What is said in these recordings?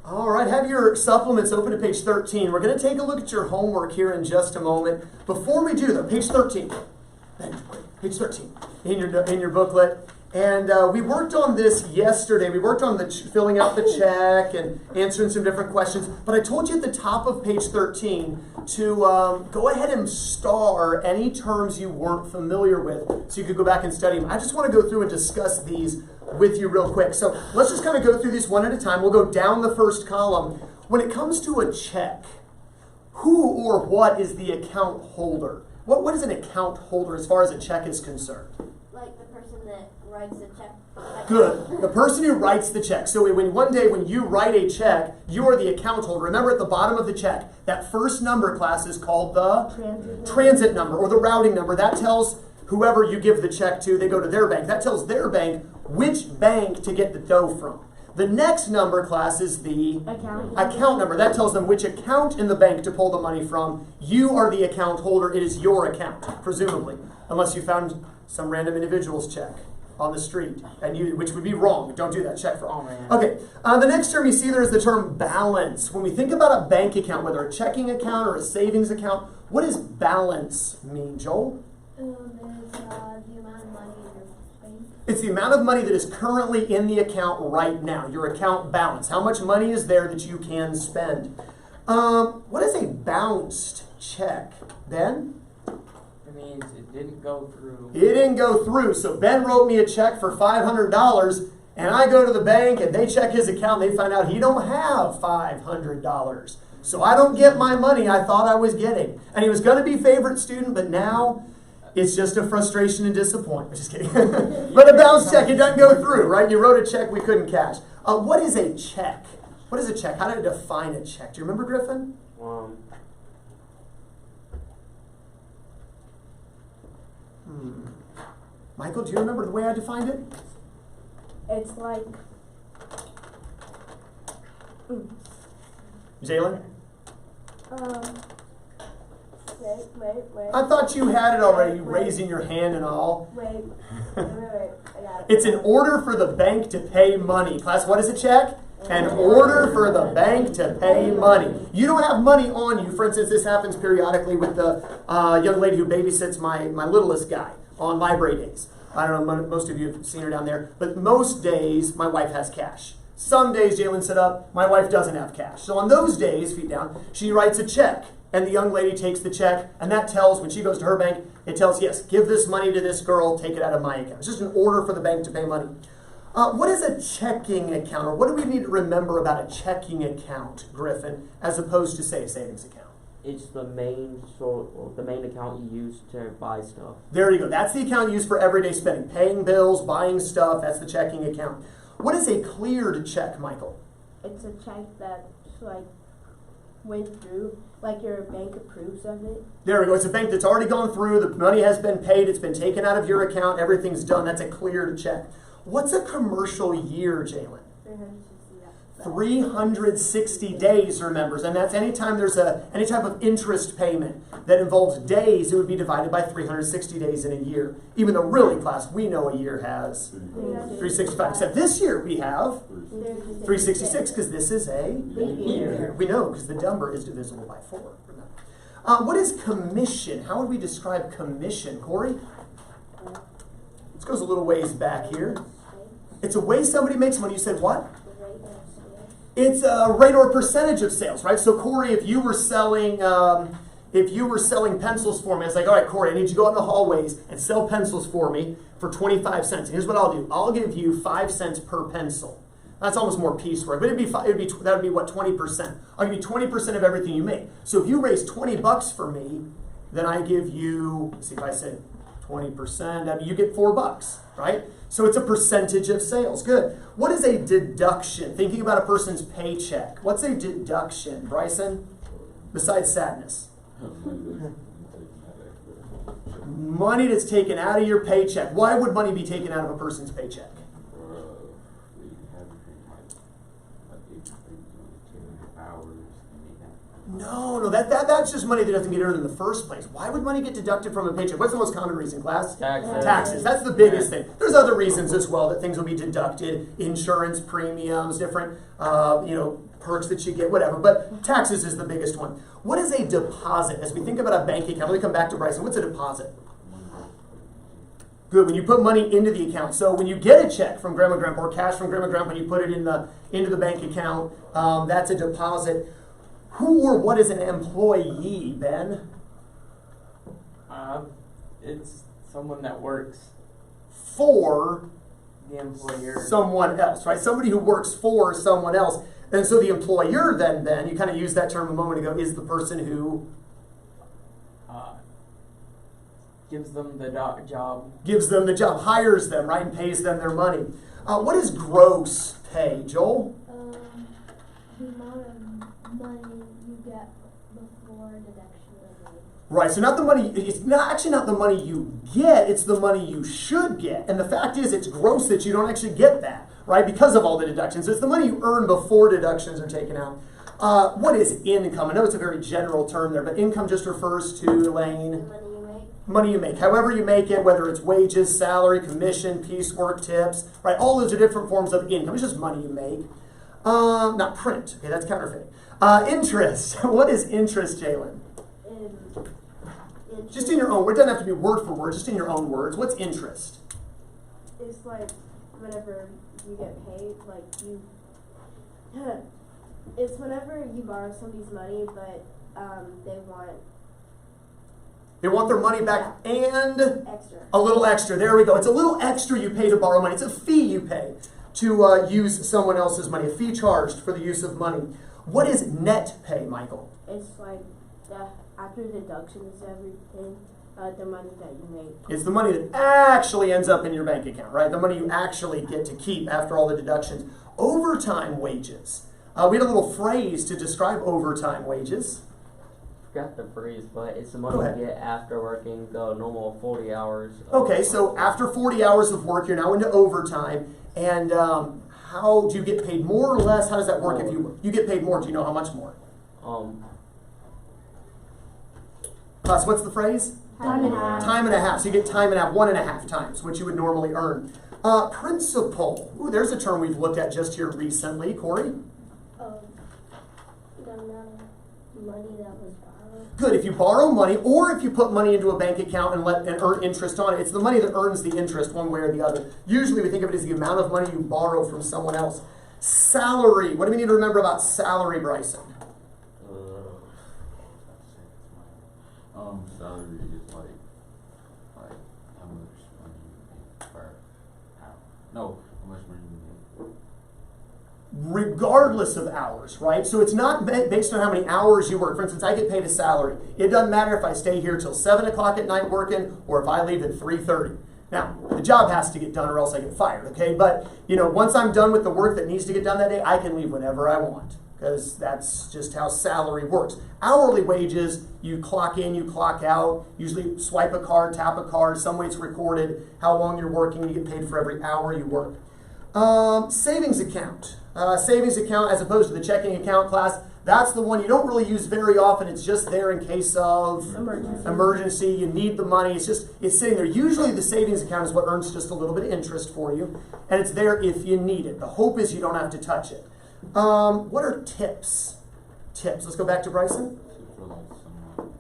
All right, have your supplements open to page 13. We're going to take a look at your homework here in just a moment. Before we do though, page 13. Page 13 in your booklet. And we worked on this yesterday. We worked on the filling out the check and answering some different questions. But I told you at the top of page 13 to go ahead and star any terms you weren't familiar with so you could go back and study them. I just want to go through and discuss these with you real quick. So let's just kind of go through these one at a time. We'll go down the first column. When it comes to a check, who or what is the account holder? What is an account holder as far as a check is concerned? Like the person that writes the check. Good. The person who writes the check. So one day when you write a check, you are the account holder. Remember at the bottom of the check, that first number class is called the transit number or the routing number. That tells whoever you give the check to, they go to their bank. That tells their bank which bank to get the dough from. The next number class is the account number. That tells them which account in the bank to pull the money from. You are the account holder. It is your account, presumably, unless you found some random individual's check on the street, which would be wrong. Don't do that. Check for all. Okay. The next term you see there is the term balance. When we think about a bank account, whether a checking account or a savings account, what does balance mean, Joel? There's the amount of money in your bank. It's the amount of money that is currently in the account right now, your account balance. How much money is there that you can spend? What is a bounced check? Ben? It means it didn't go through. It didn't go through. So Ben wrote me a check for $500, and I go to the bank and they check his account and they find out he don't have $500. So I don't get my money I thought I was getting. And he was going to be favorite student, but now it's just a frustration and disappointment. Just kidding. But a bounce check, it doesn't go through, right? You wrote a check we couldn't cash. What is a check? What is a check? How do I define a check? Do you remember, Griffin? Michael, do you remember the way I defined it? It's like. Jalen? Wait. I thought you had it already, you raising your hand and all. Wait. I got it. It's an order for the bank to pay money. Class, what is a check? An order for the bank to pay money. You don't have money on you. For instance, this happens periodically with the young lady who babysits my littlest guy on library days. I don't know, most of you have seen her down there. But most days, my wife has cash. Some days, Jalen set up, my wife doesn't have cash. So on those days, feet down, she writes a check. And the young lady takes the check, and that tells, when she goes to her bank, it tells, yes, give this money to this girl, take it out of my account. It's just an order for the bank to pay money. What is a checking account, or what do we need to remember about a checking account, Griffin, as opposed to, say, a savings account? It's the main account you use to buy stuff. There you go. That's the account used for everyday spending, paying bills, buying stuff. That's the checking account. What is a cleared check, Michael? It's a check that's like went through, like your bank approves of it. There we go. It's a bank that's already gone through. The money has been paid. It's been taken out of your account. Everything's done. That's a cleared check. What's a commercial year, Jalen? 360 days, remembers, and that's anytime there's any type of interest payment that involves days, it would be divided by 360 days in a year. Even though really, class, we know a year has 365. Except this year we have 366 because this is a year. We know because the number is divisible by 4. Remember. What is commission? How would we describe commission, Corey? This goes a little ways back here. It's a way somebody makes money. You said what? It's a rate or percentage of sales, right? So Corey, if you were selling pencils for me, I was like, all right, Corey, I need you to go out in the hallways and sell pencils for me for 25 cents. And here's what I'll do. I'll give you 5 cents per pencil. That's almost more piecework, but that would be what, 20%. I'll give you 20% of everything you make. So if you raise $20 for me, then I give you, let's see if I said 20%, you get $4, right? So it's a percentage of sales. Good. What is a deduction? Thinking about a person's paycheck. What's a deduction, Bryson? Besides sadness. Money that's taken out of your paycheck. Why would money be taken out of a person's paycheck? No, that's just money that doesn't get earned in the first place. Why would money get deducted from a paycheck? What's the most common reason, class? Taxes. That's the biggest thing. There's other reasons as well that things will be deducted. Insurance premiums, different perks that you get, whatever. But taxes is the biggest one. What is a deposit? As we think about a bank account, let me come back to Bryson. What's a deposit? Good. When you put money into the account. So when you get a check from Grandma and Grandpa or cash from Grandma and Grandpa, and you put it into the bank account, that's a deposit. Who or what is an employee, Ben? It's someone that works For the employer. someone else, right? Somebody who works for someone else. And so the employer then, Ben, you kind of used that term a moment ago, is the person who Gives them the job. gives them the job, hires them, right, and pays them their money. What is gross pay, Joel? The amount of money you get before deduction is made. Right, so not the money, it's actually not the money you get, it's the money you should get. And the fact is, it's gross that you don't actually get that, right, because of all the deductions. It's the money you earn before deductions are taken out. What is income? I know it's a very general term there, but income just refers to, Lane, The money you make. money you make. However you make it, whether it's wages, salary, commission, piecework, tips, right, all those are different forms of income. It's just money you make. Not print, okay, that's counterfeit. Interest. What is interest, Jalen? Just in your own words. It doesn't have to be word for word, just in your own words. What's interest? It's like whenever you get paid, like you. It's whenever you borrow somebody's money, but They want their money back and extra. a little extra. There we go. It's a little extra you pay to borrow money. It's a fee you pay to use someone else's money, a fee charged for the use of money. What is net pay, Michael? It's like after deductions, everything, the money that you make. It's the money that actually ends up in your bank account, right? The money you actually get to keep after all the deductions. Overtime wages. We had a little phrase to describe overtime wages. Forgot the phrase, but it's the Go money ahead. you get after working the normal 40 hours. Okay, so after 40 hours of work, you're now into overtime. And how do you get paid more or less? How does that work if you get paid more? Do you know how much more? Plus, what's the phrase? Time and a half. Time and a half. So you get time and a half, 1.5 times what you would normally earn. Principal. Ooh, there's a term we've looked at just here recently. Corey? The amount of money that was borrowed. Good. If you borrow money or if you put money into a bank account and earn interest on it, it's the money that earns the interest one way or the other. Usually we think of it as the amount of money you borrow from someone else. Salary. What do we need to remember about salary, Bryson? Salary is like how much money you make per hour. No, how much money you make. Regardless of hours, right? So it's not based on how many hours you work. For instance, I get paid a salary. It doesn't matter if I stay here till 7 o'clock at night working or if I leave at 3:30. Now, the job has to get done or else I get fired, okay? But, once I'm done with the work that needs to get done that day, I can leave whenever I want because that's just how salary works. Hourly wages, you clock in, you clock out, usually swipe a card, tap a card, some way it's recorded, how long you're working, you get paid for every hour you work. Savings account. Savings account as opposed to the checking account class, that's the one you don't really use very often. It's just there in case of emergency. You need the money. It's sitting there. Usually the savings account is what earns just a little bit of interest for you, and it's there if you need it. The hope is you don't have to touch it. What are tips? Tips. Let's go back to Bryson. For like someone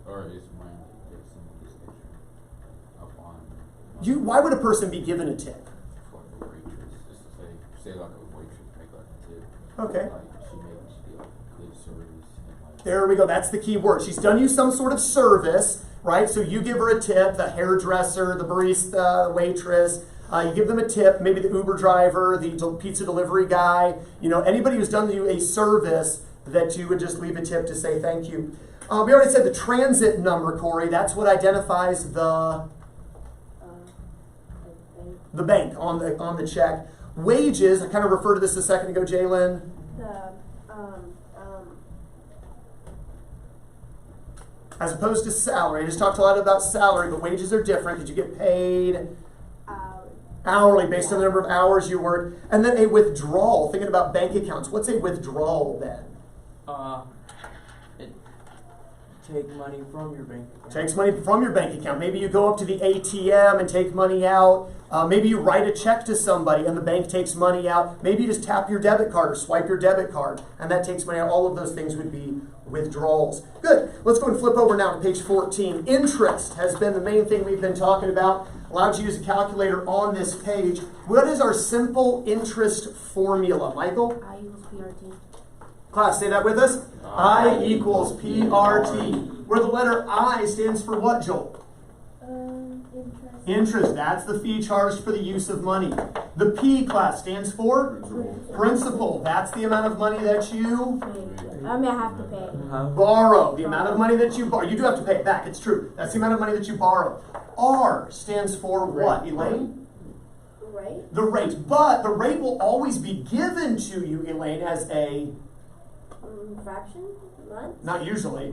or is mine if someone is extra up on Why would a person be given a tip? for the waitress, just to say like a waitress make like a tip. Okay. Like she did like good service and like There we go. That's the key word. She's done you some sort of service, right? So you give her a tip, the hairdresser, the barista, the waitress. You give them a tip, maybe the Uber driver, the pizza delivery guy, anybody who's done you a service that you would just leave a tip to say thank you. We already said the transit number, Corey. That's what identifies the bank on the check. Wages, I kind of referred to this a second ago, Jalen. As opposed to salary. I just talked a lot about salary, but wages are different because you get paid hourly based on the number of hours you work. And then a withdrawal, thinking about bank accounts. What's a withdrawal then? It take money from your bank account. Takes money from your bank account. Maybe you go up to the ATM and take money out. Maybe you write a check to somebody and the bank takes money out. Maybe you just tap your debit card or swipe your debit card and that takes money out. All of those things would be withdrawals. Good. Let's go and flip over now to page 14. Interest has been the main thing we've been talking about. Allowed you to use a calculator on this page. What is our simple interest formula, Michael? I equals PRT. Class, say that with us. I equals PRT. Where the letter I stands for what, Joel? Interest. Interest. That's the fee charged for the use of money. The P, class, stands for principal. That's the amount of money that you I mean, I have to pay. borrow. The amount of money that you borrow. You do have to pay it back. It's true. That's the amount of money that you borrow. R stands for what, Elaine? Right? The rate. But the rate will always be given to you, Elaine, as a, Fraction? Month? not usually,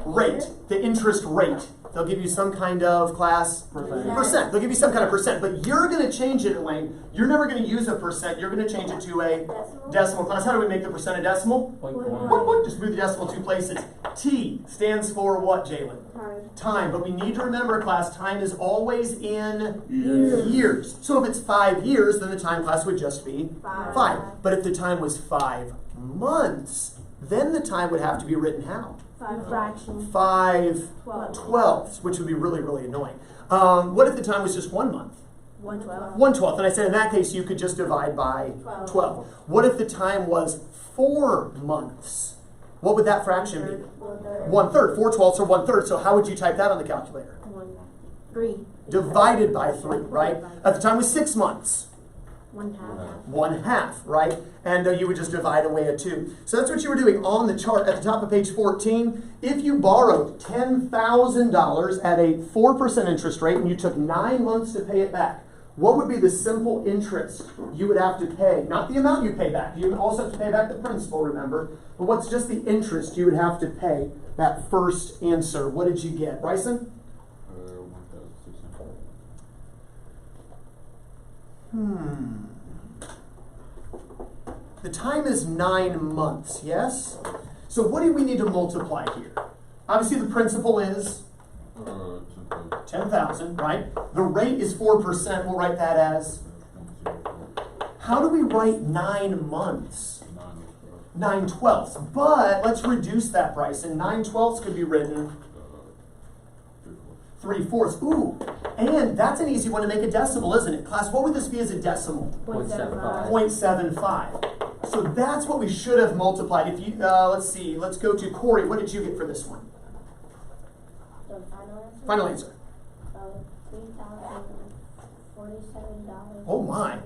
rate. The interest rate. They'll give you some kind of class percent. They'll give you some kind of percent, but you're going to change it, Elaine. You're never going to use a percent. You're going to change it to a decimal. Class, how do we make the percent a decimal? 0.1. Just move the decimal 2 places. T stands for what, Jalen? Time. But we need to remember, class, time is always in years. So if it's 5 years, then the time, class, would just be 5. But if the time was 5 months, then the time would have to be written how? 5 fractions. 5 twelfths, which would be really, really annoying. What if the time was just 1 month? 1/12. 1/12. And I said in that case, you could just divide by 12. What if the time was 4 months? What would that fraction be? 1/3. 4 twelfths or 1/3. So how would you type that on the calculator? 3. Divided by 3, right? At the time was 6 months. 1/2. 1/2, right? And you would just divide away a 2. So that's what you were doing on the chart at the top of page 14. If you borrowed $10,000 at a 4% interest rate and you took 9 months to pay it back, what would be the simple interest you would have to pay? Not the amount you pay back. You would also have to pay back the principal, remember? But what's just the interest you would have to pay that first answer? What did you get? Bryson? 1,600. The time is 9 months, yes? So what do we need to multiply here? Obviously the principal is 10,000, right? The rate is 4%. We'll write that as, how do we write 9 months? 9 twelfths. But let's reduce that, Bryson. 9 twelfths could be written 3/4. Ooh, and that's an easy one to make a decimal, isn't it? Class, what would this be as a decimal? 0.75. 0.75. So that's what we should have multiplied. If you, let's see, let's go to Corey. What did you get for this one? The final answer? Final answer. $3,047. Oh my.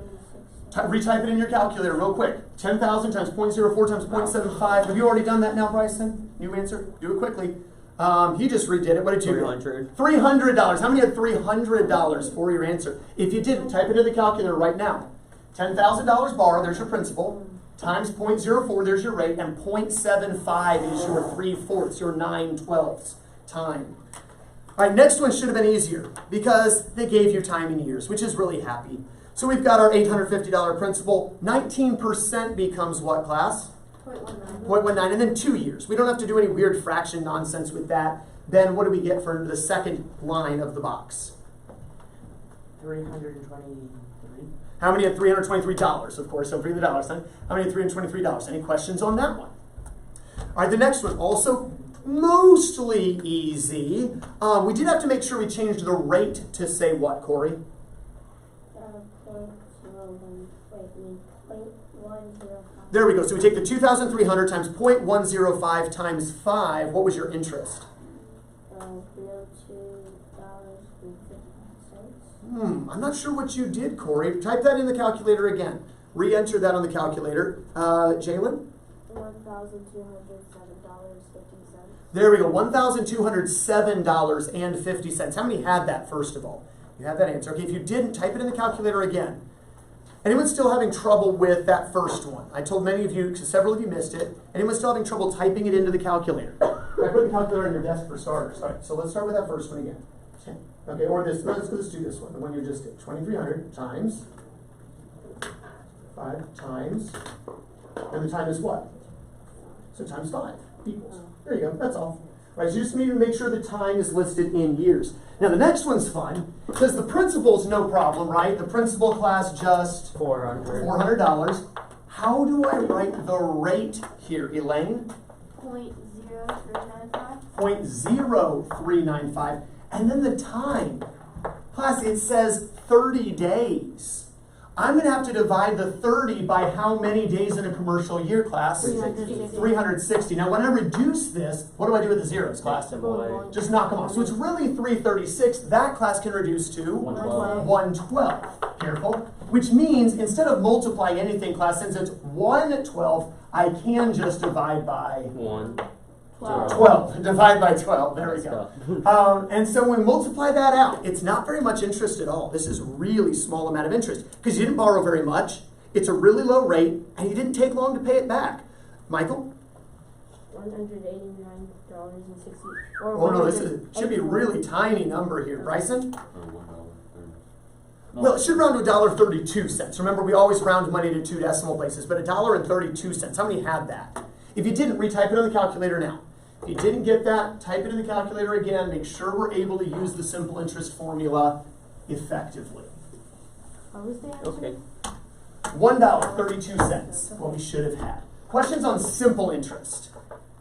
Retype it in your calculator real quick. 10,000 times 0.04 times 0.75. Have you already done that now, Bryson? New answer? Do it quickly. He just redid it. What did you get? $300. How many had $300 for your answer? If you didn't, type it in the calculator right now. $10,000 borrowed, there's your principal, times 0.04, there's your rate, and 0.75 is your 3/4, your 9 twelfths time. All right, next one should have been easier because they gave you time in years, which is really happy. So we've got our $850 principal. 19% becomes what, class? 0.19, and then 2 years. We don't have to do any weird fraction nonsense with that. Then what do we get for the second line of the box? 323. How many had $323? Of course, don't forget the dollar sign. How many had $323? Any questions on that one? All right, the next one, also mostly easy. We did have to make sure we changed the rate to say what, Corey? 0.105. There we go. So we take the 2,300 times 0.105 times 5. What was your interest? $302.50. I'm not sure what you did, Corey. Type that in the calculator again. Re-enter that on the calculator. Jalen? $1,207.50. There we go. $1,207.50. How many had that, first of all? You had that answer. Okay, if you didn't, type it in the calculator again. Anyone still having trouble with that first one? I told many of you, several of you missed it. Anyone still having trouble typing it into the calculator? I put the calculator on your desk for starters. All right, so let's start with that first one again. Okay, or this, let's do this one, the one you just did. 2,300 times 5 times, and the time is what? So times 5 equals. There you go, that's all. Right, so you just need to make sure the time is listed in years. Now the next one's fun, because the principal's no problem, right? The principal class just $400. $400. How do I write the rate here, Elaine? 0.0395. 0.0395. And then the time. Class, it says 30 days. I'm going to have to divide the 30 by how many days in a commercial year, class? 360. 360. Now, when I reduce this, what do I do with the zeros, class? Them away. Just knock them off. So it's really 336. That class can reduce to 112. 112. Careful. Which means instead of multiplying anything, class, since it's 112, I can just divide by 1. 12. Divide by 12. There we Messed go. up. And so when we multiply that out, it's not very much interest at all. This is really small amount of interest because you didn't borrow very much. It's a really low rate, and you didn't take long to pay it back. Michael? $189.60. Oh no, should be a really tiny number here. Bryson? Or $1.30. No. Well, it should round to $1.32. Remember, we always round money to 2 decimal places, but $1.32. How many had that? If you didn't, retype it on the calculator now. If you didn't get that, type it in the calculator again. Make sure we're able to use the simple interest formula effectively. What was the answer? Okay. $1.32, what we should have had. Questions on simple interest.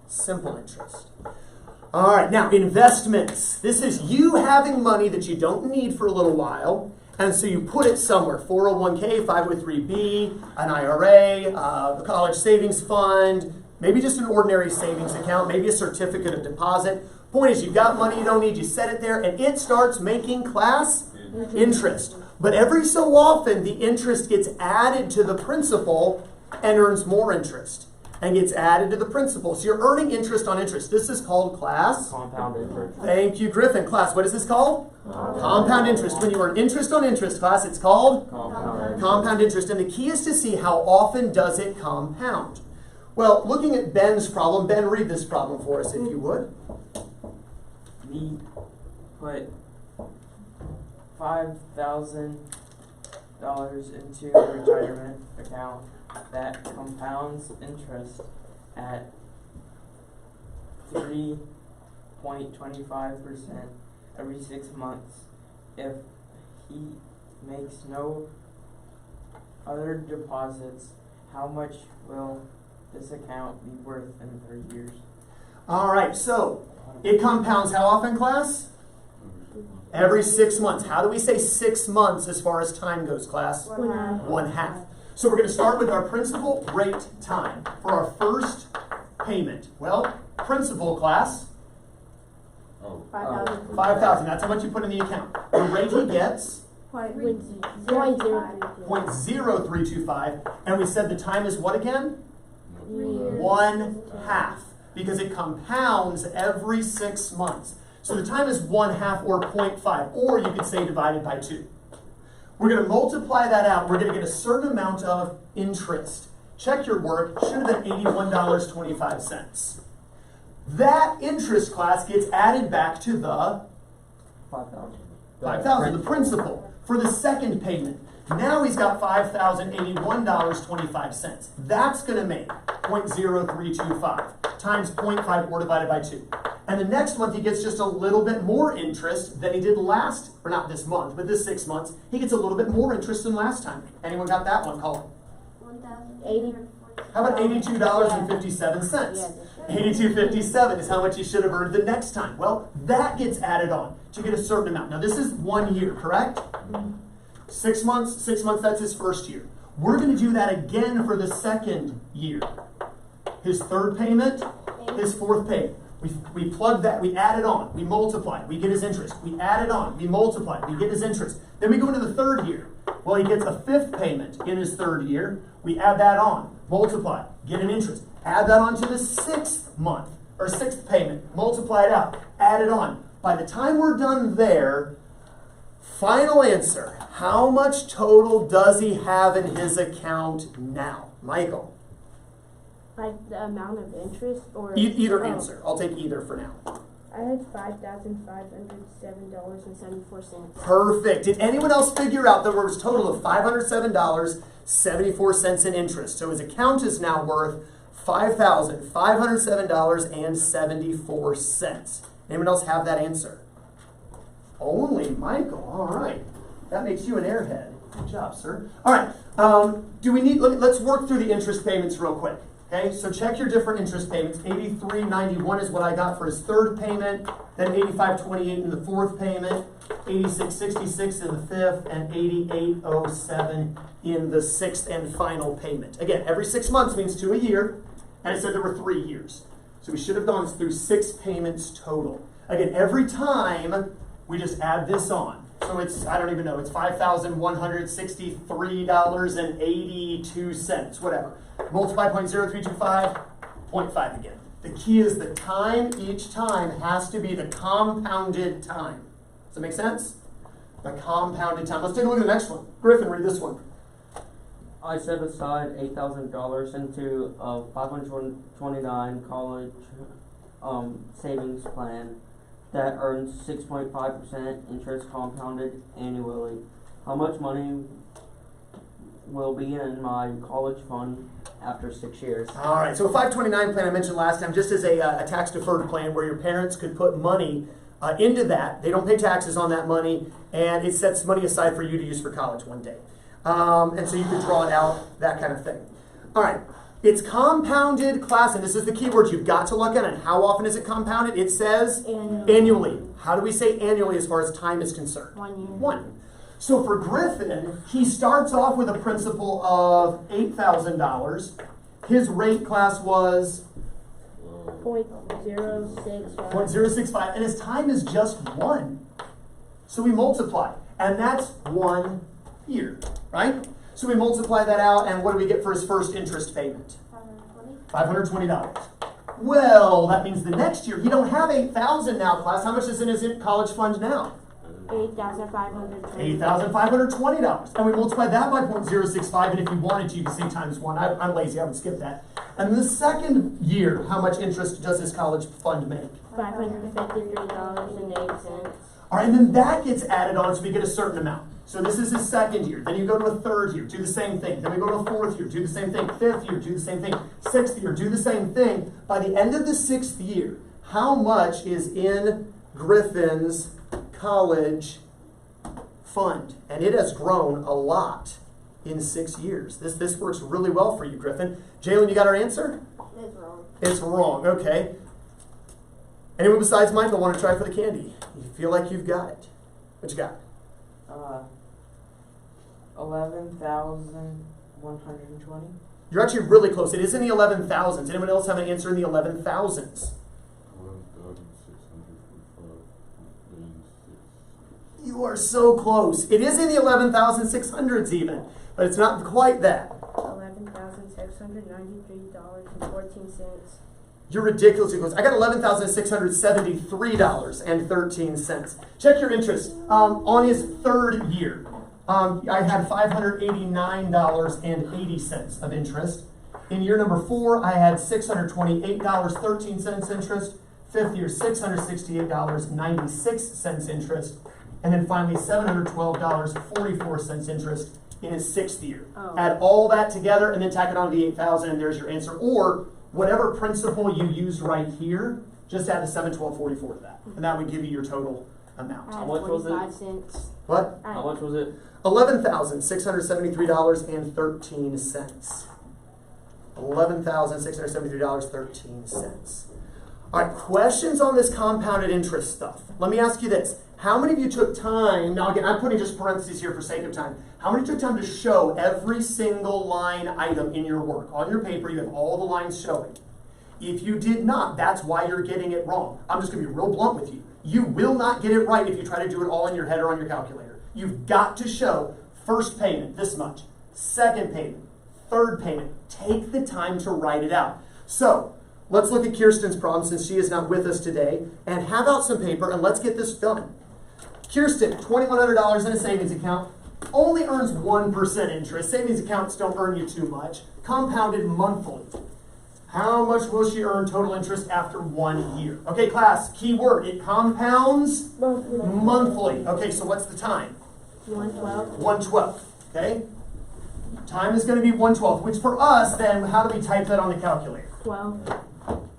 Simple interest. All right, now investments. This is you having money that you don't need for a little while, and so you put it somewhere. 401k, 503b, an IRA, a college savings fund, maybe just an ordinary savings account, maybe a certificate of deposit. Point is, you've got money you don't need, you set it there, and it starts making class interest. But every so often, the interest gets added to the principal and earns more interest. And gets added to the principal. So you're earning interest on interest. This is called class. Compound interest. Thank you, Griffin. Class, what is this called? Compound interest. When you earn interest on interest, class, it's called compound interest. And the key is to see how often does it compound. Well, looking at Ben's problem, Ben, read this problem for us if you would. We put $5,000 into a retirement account that compounds interest at 3.25% every 6 months. If he makes no other deposits, how much will this account be worth in 3 years? All right, so it compounds how often, class? Every 6 months. How do we say 6 months as far as time goes, class? 1/2. So we're going to start with our principal rate time for our first payment. Well, principal class, Oh. 5,000. 5,000. That's how much you put in the account. The rate he gets, 0.03. 0.0325. And we said the time is what again? 1/2. Because it compounds every 6 months. So the time is 1/2 or 0.5. Or you could say divided by 2. We're going to multiply that out. We're going to get a certain amount of interest. Check your work. Should have been $81.25. That interest, class, gets added back to the 5,000. 5,000, the principal, for the second payment. Now he's got $5,081.25. That's going to make 0.0325 times 0.5 or divided by 2. And the next month he gets just a little bit more interest than he did last, or not this month, but this 6 months. He gets a little bit more interest than last time. Anyone got that one? Call it. 80. How about $82.57? $82.57 is how much you should have earned the next time. Well, that gets added on to get a certain amount. Now this is 1 year, correct? 6 months, that's his first year. We're going to do that again for the second year. His third payment, his fourth payment. We plug that, we add it on, we multiply, we get his interest. We add it on, we multiply, we get his interest. Then we go into the third year. Well, he gets a fifth payment in his third year. We add that on, multiply, get an interest. Add that on to the 6th month, or 6th payment, multiply it out, add it on. By the time we're done there, final answer, how much total does he have in his account now? Michael? Like the amount of interest or Either answer. I'll take either for now. I had $5,507.74. Perfect. Did anyone else figure out that there was a total of $507.74 in interest? So his account is now worth $5,507.74. Anyone else have that answer? Only Michael. All right. That makes you an airhead. Good job, sir. All right. Let's work through the interest payments real quick. Okay, so check your different interest payments. $83.91 is what I got for his third payment, then $85.28 in the fourth payment, $86.66 in the fifth, and $88.07 in the sixth and final payment. Again, every 6 months means 2 a year, and it said there were 3 years. So we should have gone through 6 payments total. Again, every time we just add this on. So it's, I don't even know, it's $5,163.82, whatever. Multiply 0.0325, 0.5 again. The key is the time each time has to be the compounded time. Does that make sense? The compounded time. Let's take a look at the next one. Griffin, read this one. I set aside $8,000 into a 529 college savings plan that earns 6.5% interest compounded annually. How much money will be in my college fund after 6 years? All right, so a 529 plan I mentioned last time, just as a tax-deferred plan where your parents could put money into that. They don't pay taxes on that money, and it sets money aside for you to use for college one day. And so you could draw it out, that kind of thing. All right, it's compounded class, and this is the key word you've got to look at. And how often is it compounded? It says annually. How do we say annually as far as time is concerned? 1 year. 1. So for Griffin, he starts off with a principal of $8,000. His rate class was 0.065. 0.065, and his time is just 1. So we multiply, and that's 1 year, right? So we multiply that out, and what do we get for his first interest payment? $520. Well, that means the next year, he don't have $8,000 now, class. How much is in his college fund now? $8,520. $8,520. And we multiply that by 0.065, and if you wanted to, you could say times 1. I'm lazy, I would skip that. And the second year, how much interest does his college fund make? $553.08. All right, and then that gets added on, so we get a certain amount. So this is his second year. Then you go to a third year, do the same thing. Then we go to a fourth year, do the same thing. Fifth year, do the same thing. Sixth year, do the same thing. By the end of the 6th year, how much is in Griffin's college fund? And it has grown a lot in 6 years. This works really well for you, Griffin. Jalen, you got our answer? It's wrong. It's wrong, okay. Anyone besides Michael want to try for the candy? You feel like you've got it. What you got? 11,120. You're actually really close. It is in the 11,000s. Anyone else have an answer in the 11,000s? 11,600. You are so close. It is in the 11,600s even, but it's not quite that. $11,693.14. You're ridiculously close. I got $11,673.13. Check your interest. On his third year, I had $589.80 of interest. In year number 4, I had $628.13 interest. Fifth year, $668.96 interest. And then finally, $712.44 interest in his 6th year. Oh. Add all that together and then tack it on to the 8,000, and there's your answer. Or whatever principal you used right here, just add the $712.44 to that, and that would give you your total amount. How much was it? 45 cents. What? How much was it? $11,673.13. $11,673.13. All right, questions on this compounded interest stuff. Let me ask you this. How many of you took time, now again, I'm putting just parentheses here for sake of time. How many took time to show every single line item in your work? On your paper, you have all the lines showing. If you did not, that's why you're getting it wrong. I'm just going to be real blunt with you. You will not get it right if you try to do it all in your head or on your calculator. You've got to show first payment, this much, second payment, third payment. Take the time to write it out. So, let's look at Kirsten's problem since she is not with us today, and have out some paper and let's get this done. Kirsten, $2,100 in a savings account, only earns 1% interest. Savings accounts don't earn you too much. Compounded monthly. How much will she earn total interest after 1 year? Okay, class, key word. It compounds monthly. Okay, so what's the time? 112. 112. Okay? Time is going to be 1/12, which for us, then, how do we type that on the calculator? 12.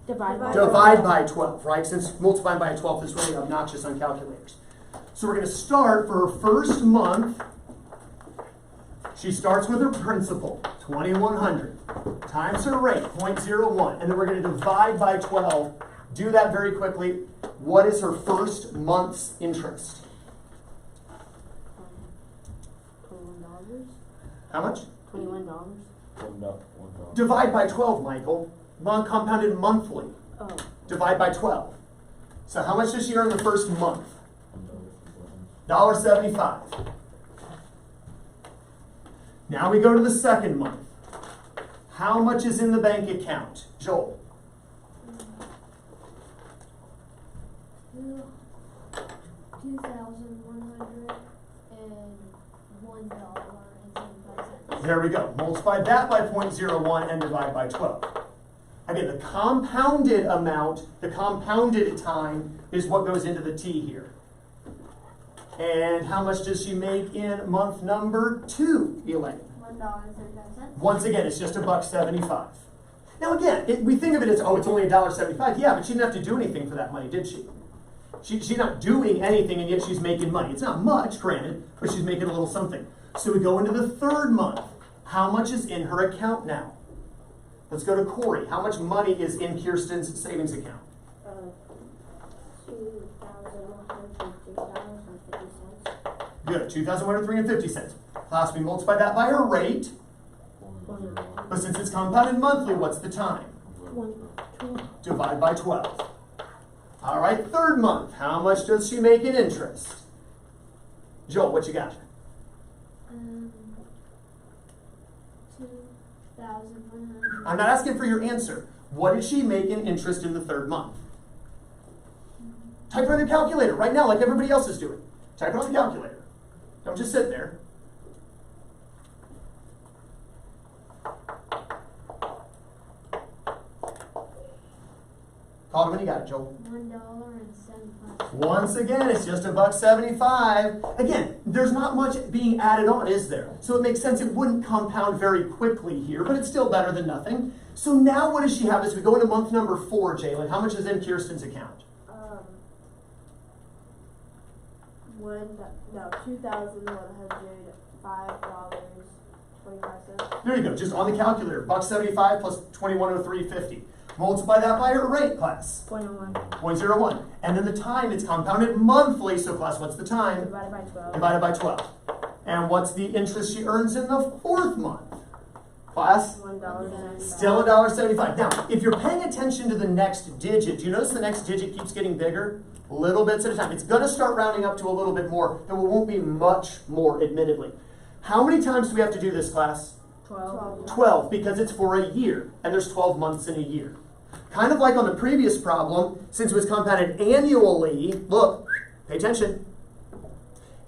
Divide By 12, right? Since multiplying by a 12 is really obnoxious on calculators. So we're going to start for her first month. She starts with her principal, 2,100, times her rate, 0.01, and then we're going to divide by 12. Do that very quickly. What is her first month's interest? $21. How much? $21. $1. Divide by 12, Michael. Compounded monthly. Oh. Divide by 12. So how much does she earn the first month? $1.75. Now we go to the second month. How much is in the bank account? Joel? $2,101.75. There we go. Multiply that by 0.01 and divide by 12. Again, the compounded amount, the compounded time is what goes into the T here. And how much does she make in month number 2, Elaine? $1.35. Once again, it's just $1.75. Now again, we think of it as, oh, it's only $1.75. Yeah, but she didn't have to do anything for that money, did she? She's not doing anything, and yet she's making money. It's not much, granted, but she's making a little something. So we go into the third month. How much is in her account now? Let's go to Corey. How much money is in Kirsten's savings account? $2,150.50. Good, $2,103.50. Class, we multiply that by her rate. But since it's compounded monthly, what's the time? Divide by 12. All right, third month. How much does she make in interest? Joel, what you got? $2,100. I'm not asking for your answer. What did she make in interest in the third month? Type it on your calculator right now, like everybody else is doing. Type it on the calculator. Don't just sit there. Call it when you got it, Joel. $1.75. Once again, it's just $1.75. Again, there's not much being added on, is there? So it makes sense it wouldn't compound very quickly here, but it's still better than nothing. So now what does she have as we go into month number 4, Jalen? How much is in Kirsten's account? $2,105.25. There you go, just on the calculator. $1.75 plus $21.03.50. Multiply that by her rate, class. 0.01. And then the time, it's compounded monthly. So class, what's the time? Divided by 12. Divided by 12. And what's the interest she earns in the fourth month? Class? $1.75. Still $1.75. Now, if you're paying attention to the next digit, do you notice the next digit keeps getting bigger? Little bits at a time. It's going to start rounding up to a little bit more. There won't be much more, admittedly. How many times do we have to do this, class? 12. 12, because it's for a year, and there's 12 months in a year. Kind of like on the previous problem, since it was compounded annually, look, pay attention.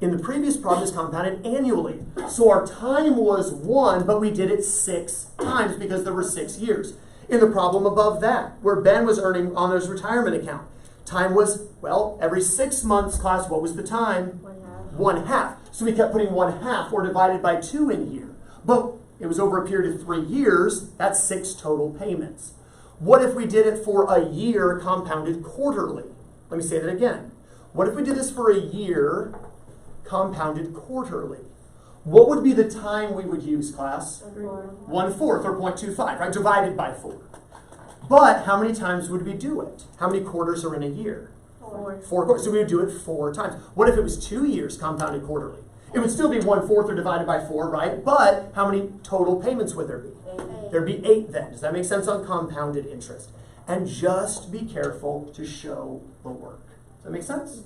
In the previous problem, it's compounded annually. So our time was 1, but we did it 6 times because there were 6 years. In the problem above that, where Ben was earning on his retirement account, time was, well, every 6 months, class, what was the time? 1/2. 1/2. So we kept putting 1/2 or divided by 2 in here. But it was over a period of 3 years. That's 6 total payments. What if we did it for a year compounded quarterly? Let me say that again. What if we did this for a year compounded quarterly? What would be the time we would use, class? 1/4 or 0.25, right? Divided by 4. But how many times would we do it? How many quarters are in a year? 4. 4 quarters. So we would do it 4 times. What if it was 2 years compounded quarterly? It would still be 1/4 or divided by 4, right? But how many total payments would there be? 8. There'd be 8 then. Does that make sense on compounded interest? And just be careful to show the work. Does that make sense?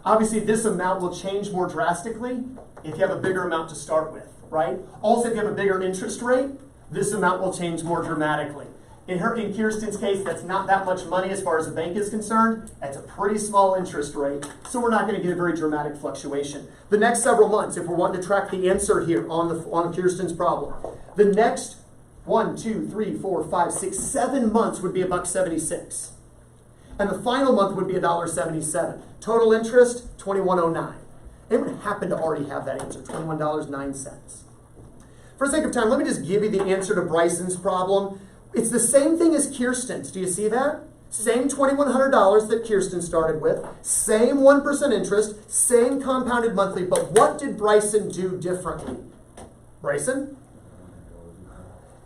Obviously, this amount will change more drastically if you have a bigger amount to start with, right? Also, if you have a bigger interest rate, this amount will change more dramatically. In Kirsten's case, that's not that much money as far as the bank is concerned. That's a pretty small interest rate, so we're not going to get a very dramatic fluctuation. The next several months, if we're wanting to track the answer here on Kirsten's problem, the next 1, 2, 3, 4, 5, 6, 7 months would be $1.76. And the final month would be $1.77. Total interest, $21.09. Anyone happen to already have that answer, $21.09. For the sake of time, let me just give you the answer to Bryson's problem. It's the same thing as Kirsten's. Do you see that? Same $2,100 that Kirsten started with, same 1% interest, same compounded monthly, but what did Bryson do differently? Bryson?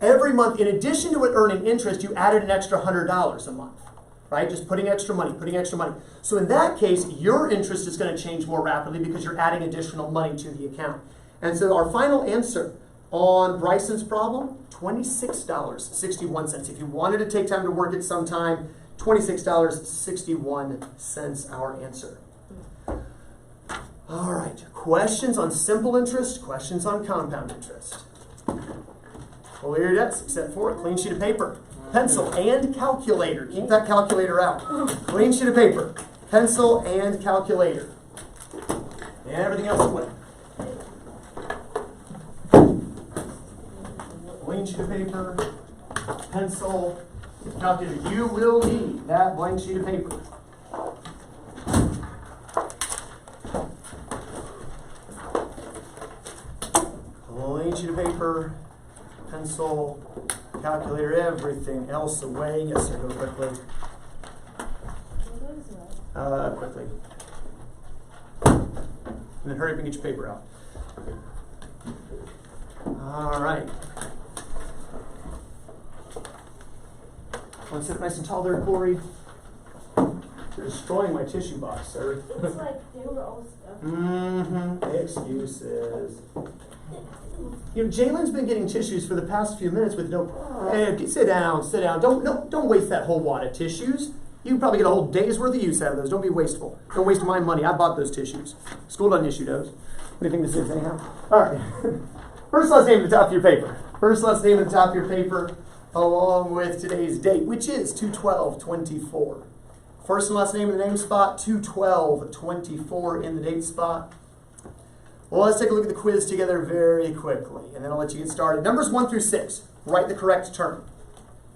Every month, in addition to it earning interest, you added an extra $100 a month, right? Just putting extra money, putting extra money. So in that case, your interest is going to change more rapidly because you're adding additional money to the account. And so our final answer on Bryson's problem, $26.61. If you wanted to take time to work it sometime, $26.61 our answer. All right, questions on simple interest, questions on compound interest. Clear your desk, except for a clean sheet of paper, pencil, and calculator. Keep that calculator out. Clean sheet of paper, pencil, and calculator. And everything else away. Clean sheet of paper, pencil, calculator. You will need that blank sheet of paper. Clean sheet of paper, pencil, calculator, everything else away. Yes, sir, go quickly. Quickly. And then hurry up and get your paper out. All right. Want to sit nice and tall there, Corey? You're destroying my tissue box, sir. It's like they were all stuff. Excuses. You know, Jalen's been getting tissues for the past few minutes with no. Hey, sit down, sit down. Don't waste that whole wad of tissues. You can probably get a whole day's worth of use out of those. Don't be wasteful. Don't waste my money. I bought those tissues. School doesn't issue those. What do you think this is, anyhow? All right. First last name at the top of your paper. First last name at the top of your paper, along with today's date, which is 2/12/24. First and last name in the name spot, 2/12/24 in the date spot. Well, let's take a look at the quiz together very quickly, and then I'll let you get started. Numbers 1 through 6, write the correct term.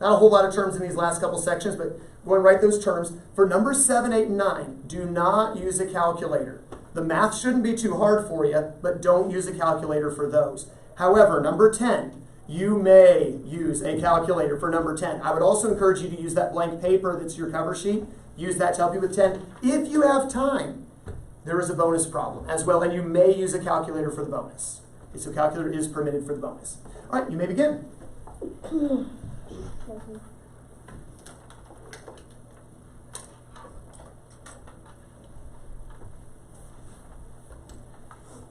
Not a whole lot of terms in these last couple sections, but go and write those terms. For numbers 7, 8, and 9, do not use a calculator. The math shouldn't be too hard for you, but don't use a calculator for those. However, number 10, you may use a calculator for number 10. I would also encourage you to use that blank paper that's your cover sheet. Use that to help you with 10. If you have time, there is a bonus problem as well, and you may use a calculator for the bonus. Okay, so calculator is permitted for the bonus. All right, you may begin. You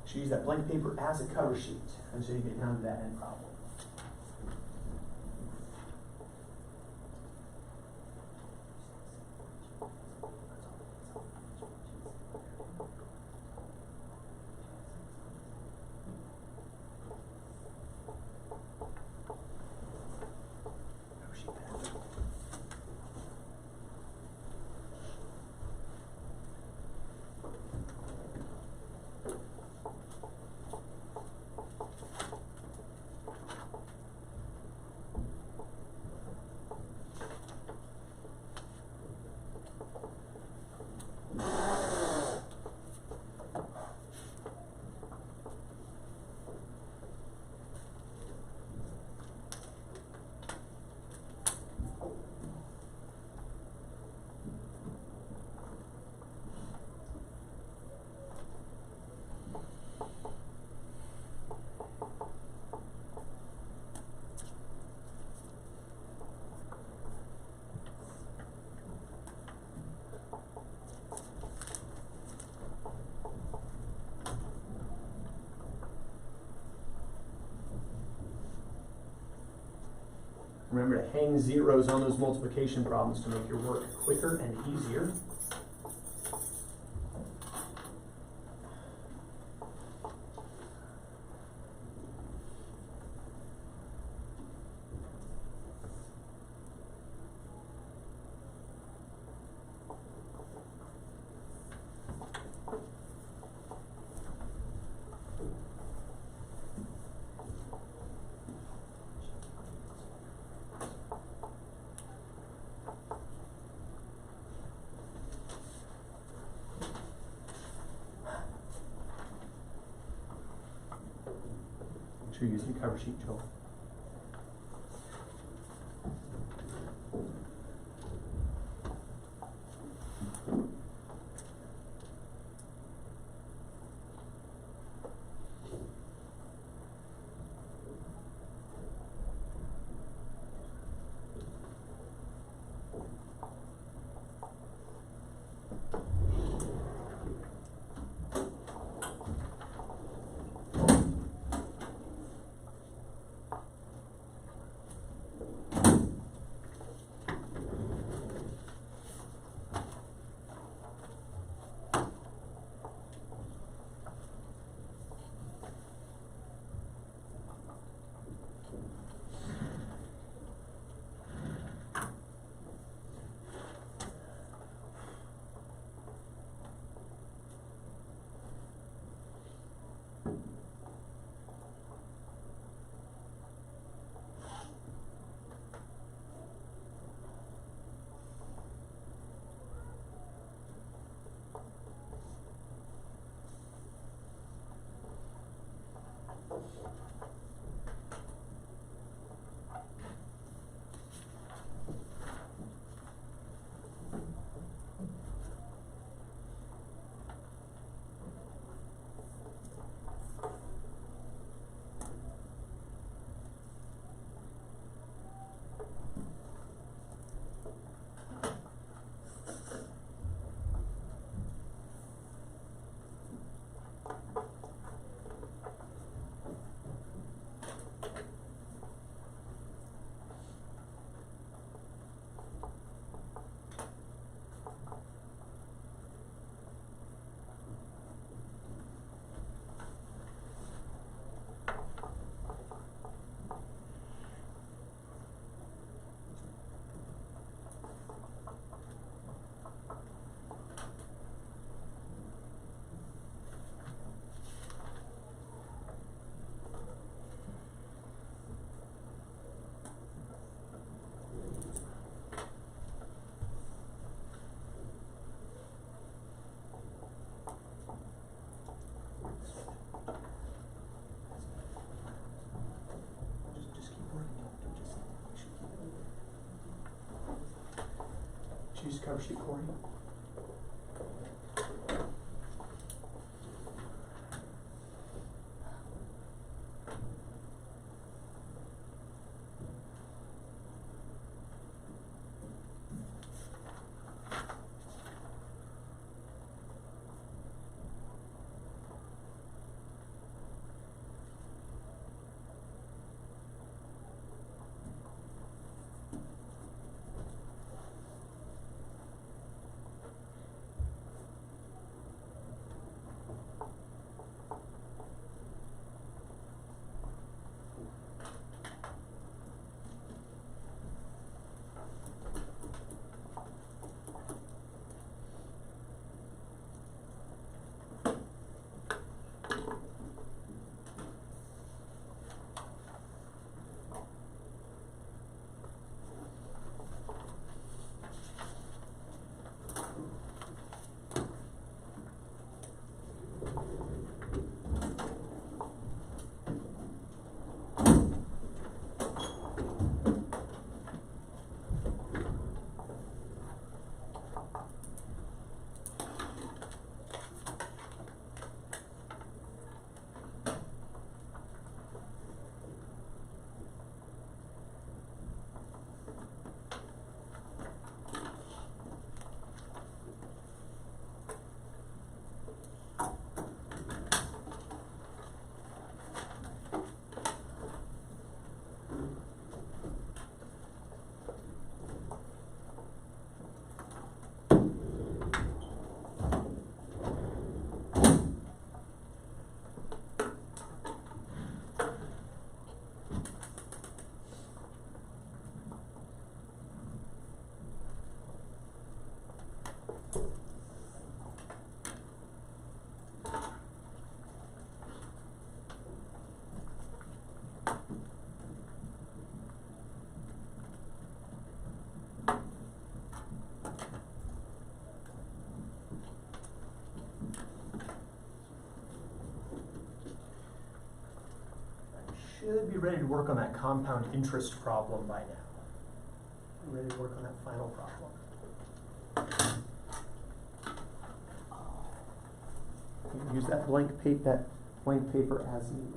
should use that blank paper as a cover sheet until you get down to that end problem. Remember to hang zeros on those multiplication problems to make your work quicker and easier. sure you're using your cover sheet, Joel. Choose cover sheet, Corey. should be ready to work on that compound interest problem by now. Ready to work on that final problem. You can use that blank paper as needed.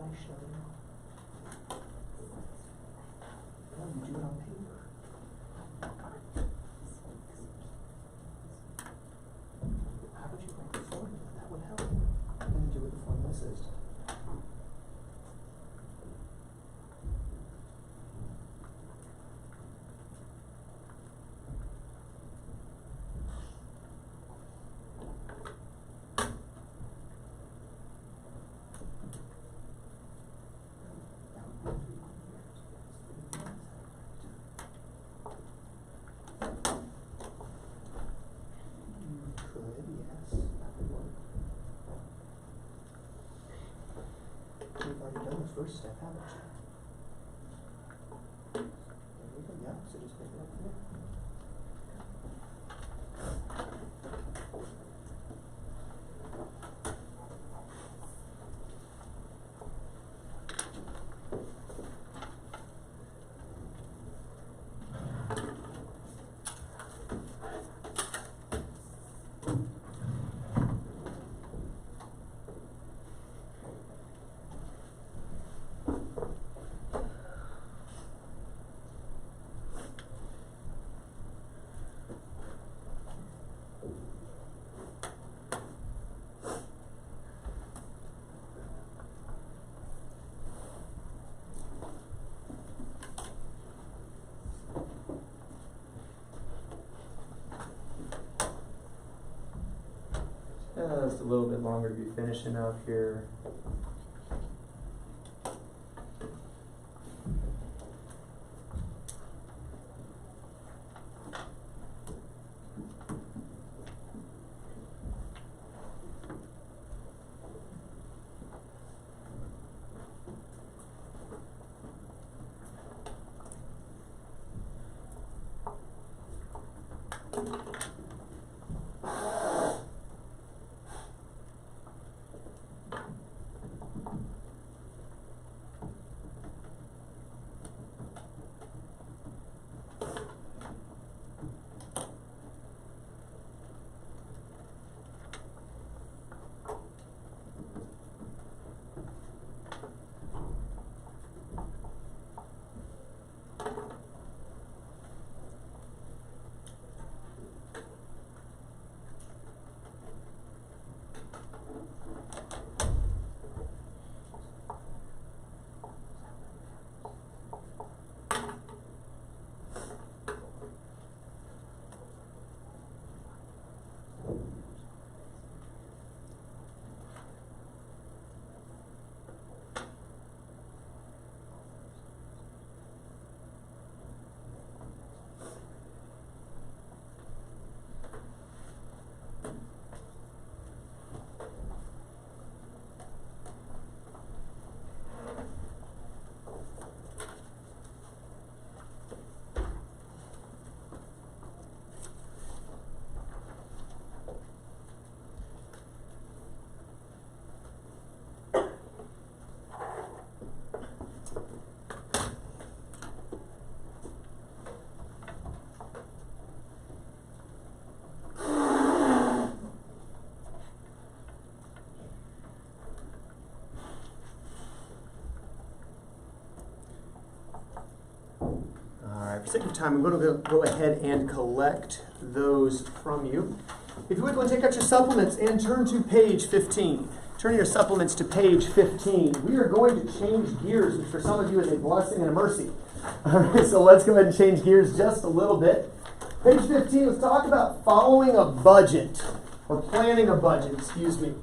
I show you? No, you do it on paper. How would you write the formula? That would help. I'm going to do what the formula says. We've already done the first step, haven't you? There we go, yeah, so just make it up there. Just a little bit longer to be finishing up here. sake of time, I'm going to go ahead and collect those from you. If you would want to take out your supplements and turn to page 15. Turn your supplements to page 15. We are going to change gears, which for some of you is a blessing and a mercy. All right, so let's go ahead and change gears just a little bit. Page 15, let's talk about following a budget, or planning a budget, excuse me.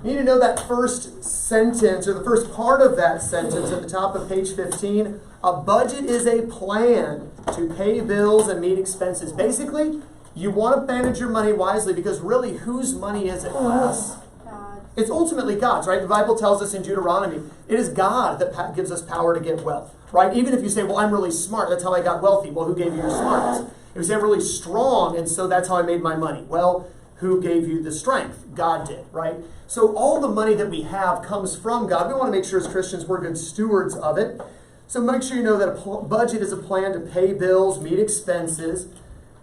You need to know that first sentence, or the first part of that sentence at the top of page 15. A budget is a plan to pay bills and meet expenses. Basically, you want to manage your money wisely because really, whose money is it, class? God. It's ultimately God's, right? The Bible tells us in Deuteronomy, it is God that gives us power to get wealth, right? Even if you say, well, I'm really smart, that's how I got wealthy. Well, who gave you your smarts? If you say, I'm really strong, and so that's how I made my money. Well, who gave you the strength? God did, right? So all the money that we have comes from God. We want to make sure as Christians we're good stewards of it. So make sure you know that a budget is a plan to pay bills, meet expenses.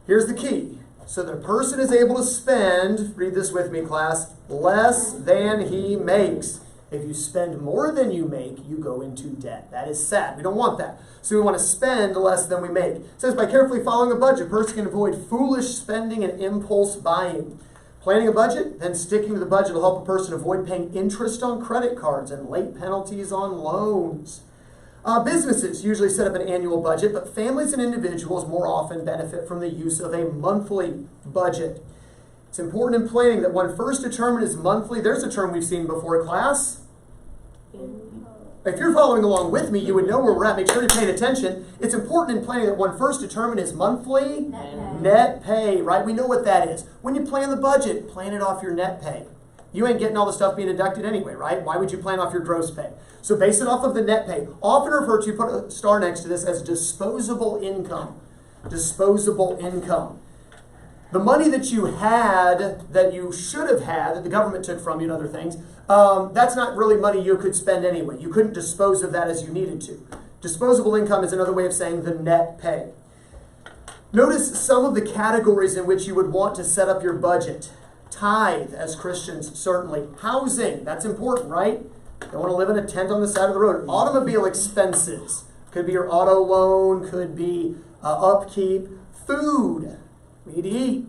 Here's the key. So that a person is able to spend, read this with me, class, less than he makes. If you spend more than you make, you go into debt. That is sad. We don't want that. So we want to spend less than we make. It says by carefully following a budget, a person can avoid foolish spending and impulse buying. Planning a budget, then sticking to the budget will help a person avoid paying interest on credit cards and late penalties on loans. Businesses usually set up an annual budget, but families and individuals more often benefit from the use of a monthly budget. It's important in planning that one first determine is monthly. There's a term we've seen before, class. If you're following along with me, you would know where we're at. Make sure you're paying attention. It's important in planning that one first determine is monthly net pay, right? We know what that is. When you plan the budget, plan it off your net pay. You ain't getting all the stuff being deducted anyway, right? Why would you plan off your gross pay? So base it off of the net pay. Often referred to, put a star next to this, as disposable income. Disposable income. The money that you had, that you should have had, that the government took from you and other things, that's not really money you could spend anyway. You couldn't dispose of that as you needed to. Disposable income is another way of saying the net pay. Notice some of the categories in which you would want to set up your budget. Tithe, as Christians, certainly. Housing, that's important, right? Don't want to live in a tent on the side of the road. Automobile expenses. Could be your auto loan, could be upkeep. Food, we need to eat.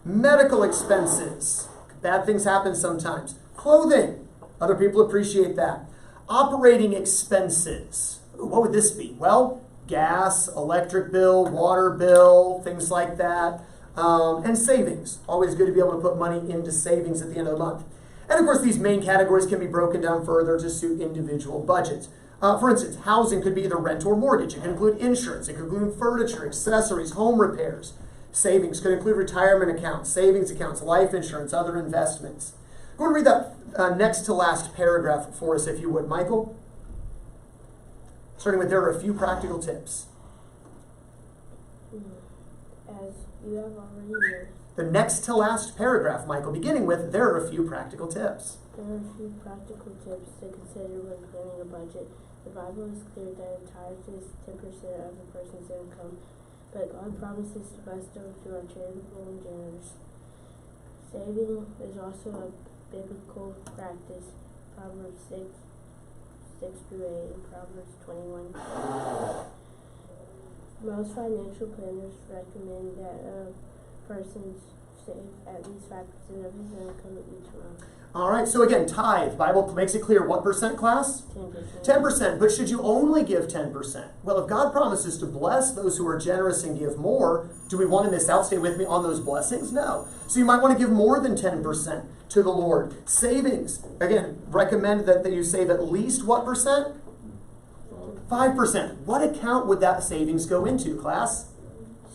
Medical expenses. Bad things happen sometimes. Clothing, other people appreciate that. Operating expenses. What would this be? Well, gas, electric bill, water bill, things like that. And savings. Always good to be able to put money into savings at the end of the month. And of course, these main categories can be broken down further to suit individual budgets. For instance, housing could be either rent or mortgage. It can include insurance. It could include furniture, accessories, home repairs. Savings could include retirement accounts, savings accounts, life insurance, other investments. Go and read that next to last paragraph for us, if you would, Michael. Starting with, there are a few practical tips. As you have already heard, The next to last paragraph, Michael, beginning with, there are a few practical tips. there are a few practical tips to consider when planning a budget. The Bible is clear that a tithe is 10% of a person's income, but God promises to bless those who are charitable and generous. Saving is also a biblical practice. Proverbs 6-8, and Proverbs 21. Most financial planners recommend that a person save at least 5% of his income each month. All right, so again, tithe. Bible makes it clear. What percent, class? 10%. 10%. But should you only give 10%? Well, if God promises to bless those who are generous and give more, do we want to miss out, stay with me, on those blessings? No. So you might want to give more than 10% to the Lord. Savings. Again, recommend that you save at least what percent? 5%. What account would that savings go into, class?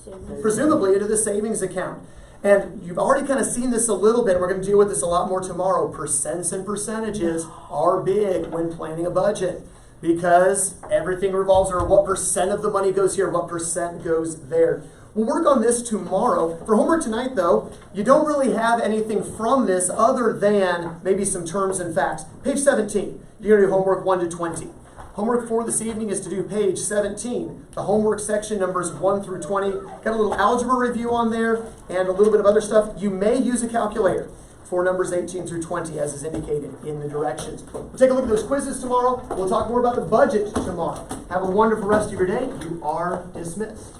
Savings. Presumably into the savings account. And you've already kind of seen this a little bit. We're going to deal with this a lot more tomorrow. Percents and percentages are big when planning a budget because everything revolves around what percent of the money goes here, what percent goes there. We'll work on this tomorrow. For homework tonight, though, you don't really have anything from this other than maybe some terms and facts. Page 17, you're going to do homework 1 to 20. Homework for this evening is to do page 17. The homework section, numbers 1 through 20. Got a little algebra review on there and a little bit of other stuff. You may use a calculator for numbers 18 through 20 as is indicated in the directions. We'll take a look at those quizzes tomorrow. We'll talk more about the budget tomorrow. Have a wonderful rest of your day. You are dismissed.